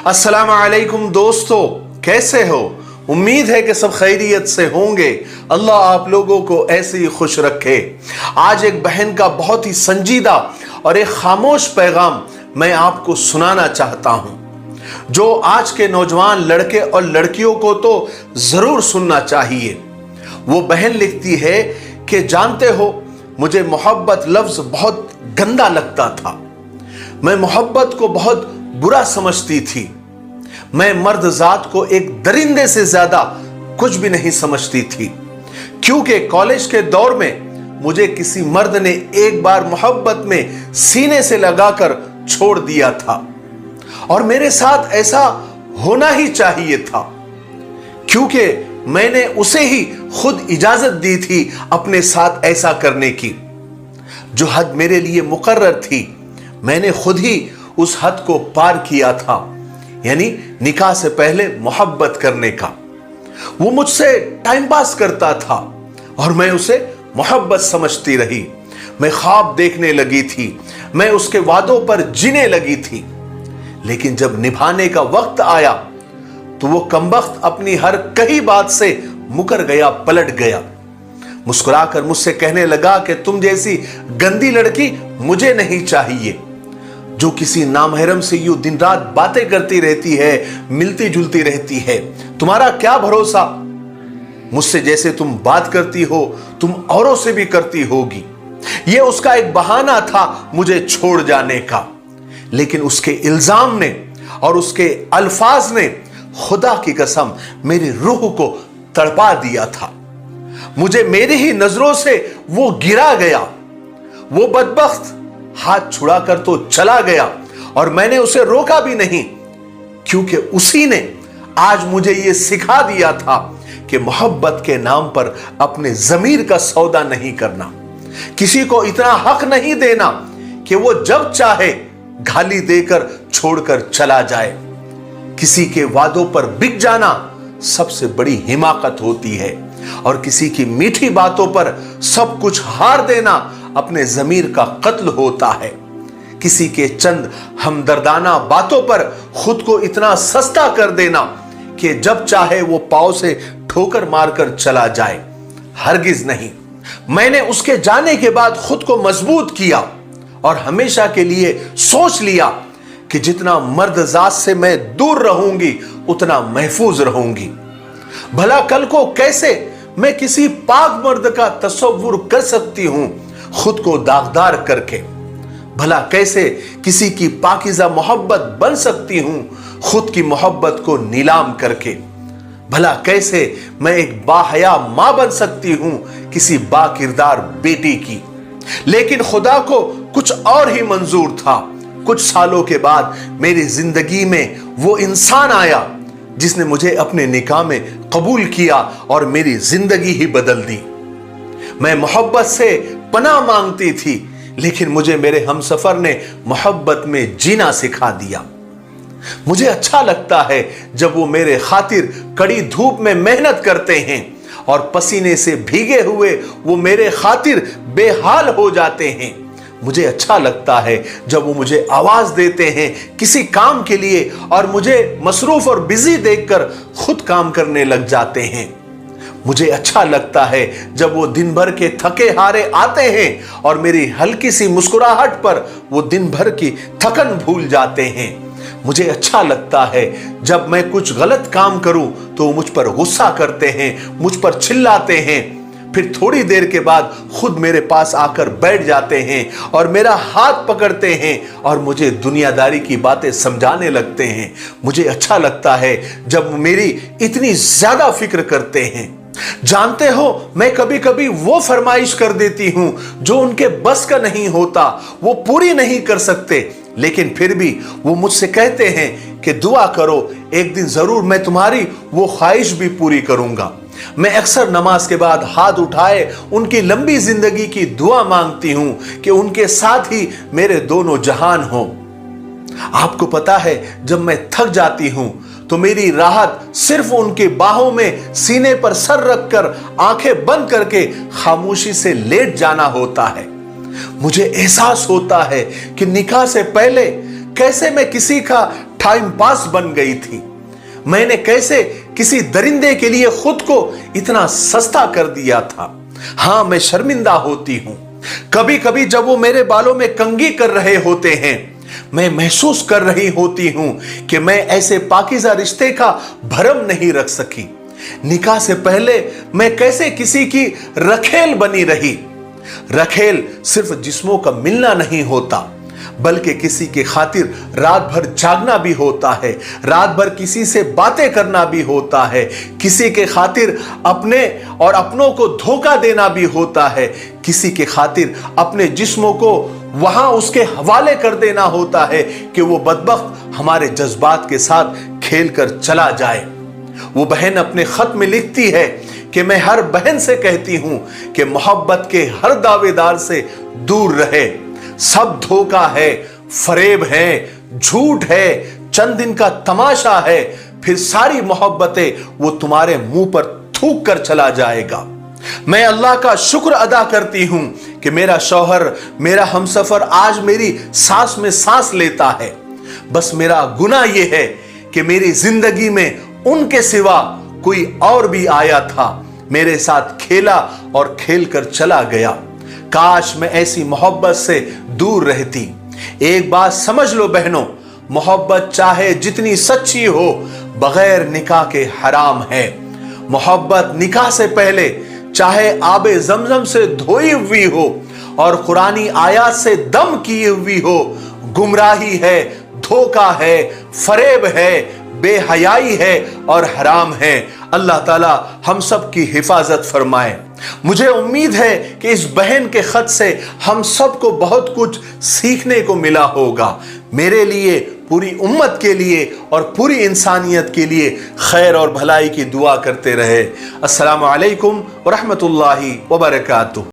अस्सलाम वालेकुम दोस्तों, कैसे हो? उम्मीद है कि सब खैरियत से होंगे। अल्लाह आप लोगों को ऐसे ही खुश रखे। आज एक बहन का बहुत ही संजीदा और एक खामोश पैगाम मैं आपको सुनाना चाहता हूं, जो आज के नौजवान लड़के और लड़कियों को तो जरूर सुनना चाहिए। वो बहन लिखती है कि जानते हो, मुझे मोहब्बत लफ्ज बहुत गंदा लगता था। मैं मोहब्बत को बहुत बुरा समझती थी। मैं मर्द जात को एक दरिंदे से ज्यादा कुछ भी नहीं समझती थी, क्योंकि कॉलेज के दौर में मुझे किसी मर्द ने एक बार मोहब्बत में सीने से लगाकर छोड़ दिया था और मेरे साथ ऐसा होना ही चाहिए था, क्योंकि मैंने उसे ही खुद इजाजत दी थी अपने साथ ऐसा करने की। जो हद मेरे लिए मुकर्रर थी, मैंने खुद ही उस हद को पार किया था, यानी निकाह से पहले मोहब्बत करने का। वो मुझसे टाइम पास करता था और मैं उसे मोहब्बत समझती रही। मैं ख्वाब देखने लगी थी, मैं उसके वादों पर जीने लगी थी। लेकिन जब निभाने का वक्त आया तो वो कमबख्त अपनी हर कही बात से मुकर गया, पलट गया। मुस्कुराकर मुझसे कहने लगा कि तुम जैसी गंदी लड़की मुझे नहीं चाहिए, जो किसी नामहरम से यूं दिन रात बातें करती रहती है, मिलती जुलती रहती है। तुम्हारा क्या भरोसा, मुझसे जैसे तुम बात करती हो तुम औरों से भी करती होगी। यह उसका एक बहाना था मुझे छोड़ जाने का, लेकिन उसके इल्जाम ने और उसके अल्फाज ने खुदा की कसम मेरी रूह को तड़पा दिया था। मुझे मेरी ही नजरों से वो गिरा गया। वो बदबख्त हाथ छुड़ाकर तो चला गया और मैंने उसे रोका भी नहीं, क्योंकि उसी ने आज मुझे यह सिखा दिया था कि मोहब्बत के नाम पर अपने ज़मीर का सौदा नहीं करना। किसी को इतना हक नहीं देना कि वो जब चाहे गाली देकर छोड़कर चला जाए। किसी के वादों पर बिक जाना सबसे बड़ी हिमाकत होती है और किसी की मीठी बातों पर सब कुछ हार देना अपने ज़मीर का कत्ल होता है। किसी के चंद हमदर्दाना बातों पर खुद को इतना सस्ता कर देना कि जब चाहे वो पांव से ठोकर मारकर चला जाए, हरगिज नहीं। मैंने उसके जाने के बाद खुद को मजबूत किया और हमेशा के लिए सोच लिया कि जितना मर्द जात से मैं दूर रहूंगी उतना महफूज रहूंगी। भला कल को कैसे मैं किसी पाक मर्द का तसव्वुर कर सकती हूं खुद को दागदार करके। भला कैसे किसी की पाकीज़ा मोहब्बत बन सकती हूं खुद की मोहब्बत को नीलाम करके। भला कैसे मैं एक बाहया मां बन सकती हूं किसी बाकिरदार बेटी की। लेकिन खुदा को कुछ और ही मंजूर था। कुछ सालों के बाद मेरी जिंदगी में वो इंसान आया जिसने मुझे अपने निकाह में कबूल किया और मेरी जिंदगी ही बदल दी। मैं मोहब्बत से पनाह मांगती थी, लेकिन मुझे मेरे हमसफर ने मोहब्बत में जीना सिखा दिया। मुझे अच्छा लगता है जब वो मेरे खातिर कड़ी धूप में मेहनत करते हैं और पसीने से भीगे हुए वो मेरे खातिर बेहाल हो जाते हैं। मुझे अच्छा लगता है जब वो मुझे आवाज देते हैं किसी काम के लिए और मुझे मसरूफ और बिजी देखकर खुद काम करने लग जाते हैं। मुझे अच्छा लगता है जब वो दिन भर के थके हारे आते हैं और मेरी हल्की सी मुस्कुराहट पर वो दिन भर की थकन भूल जाते हैं। मुझे अच्छा लगता है जब मैं कुछ गलत काम करूं तो वो मुझ पर गुस्सा करते हैं, मुझ पर चिल्लाते हैं, फिर थोड़ी देर के बाद खुद मेरे पास आकर बैठ जाते हैं और मेरा हाथ पकड़ते हैं और मुझे दुनियादारी की बातें समझाने लगते हैं। मुझे अच्छा लगता है जब मेरी इतनी ज्यादा फिक्र करते हैं। जानते हो, मैं कभी कभी वो फरमाइश कर देती हूं जो उनके बस का नहीं होता, वो पूरी नहीं कर सकते, लेकिन फिर भी वो मुझसे कहते हैं कि दुआ करो, एक दिन जरूर मैं तुम्हारी वो ख्वाहिश भी पूरी करूंगा। मैं अक्सर नमाज के बाद हाथ उठाए उनकी लंबी जिंदगी की दुआ मांगती हूं कि उनके साथ ही मेरे दोनों जहान हो। आपको पता है, जब मैं थक जाती हूं तो मेरी राहत सिर्फ उनके बाहों में सीने पर सर रखकर आंखें बंद करके खामोशी से लेट जाना होता है। मुझे एहसास होता है कि निकाह से पहले कैसे मैं किसी का टाइम पास बन गई थी। मैंने कैसे किसी दरिंदे के लिए खुद को इतना सस्ता कर दिया था। हां, मैं शर्मिंदा होती हूं। कभी कभी जब वो मेरे बालों में कंघी कर रहे होते हैं, मैं महसूस कर रही होती हूं कि मैं ऐसे पाकीज़ा रिश्ते का भरम नहीं रख सकी। निकाह से पहले मैं कैसे किसी की रखेल बनी रही। रखेल सिर्फ जिस्मों का मिलना नहीं होता, बल्कि किसी के खातिर रात भर जागना भी होता है, रात भर किसी से बातें करना भी होता है, किसी के खातिर अपने और अपनों को धोखा देना भी होता है, किसी के खातिर अपने जिस्मों को वहां उसके हवाले कर देना होता है कि वो बदबख्त हमारे जज्बात के साथ खेल कर चला जाए। वो बहन अपने खत में लिखती है कि मैं हर बहन से कहती हूं कि मोहब्बत के हर दावेदार से दूर रहे। सब धोखा है, फरेब है, झूठ है, चंद दिन का तमाशा है, फिर सारी मोहब्बतें वो तुम्हारे मुंह पर थूक कर चला जाएगा। मैं अल्लाह का शुक्र अदा करती हूं कि मेरा शौहर, मेरा हमसफर आज मेरी सांस में सांस लेता है। बस मेरा गुनाह यह है कि मेरी जिंदगी में उनके सिवा कोई और भी आया था, मेरे साथ खेला और खेल कर चला गया। काश मैं ऐसी मोहब्बत से दूर रहती। एक बात समझ लो बहनों, मोहब्बत चाहे जितनी सच्ची हो, बगैर निकाह के हराम है। मोहब्बत निकाह से पहले चाहे आबे जमजम से धोई हुई हो और कुरानी आयात से दम की हुई हो, गुमराही है, धोखा है, फरेब है, बेहयाई है और हराम है। अल्लाह ताला हम सब की हिफाजत फरमाए। मुझे उम्मीद है कि इस बहन के खत से हम सबको बहुत कुछ सीखने को मिला होगा। मेरे लिए, पूरी उम्मत के लिए और पूरी इंसानियत के लिए खैर और भलाई की दुआ करते रहे। अस्सलामु अलैकुम व रहमतुल्लाहि व बरकातुहू।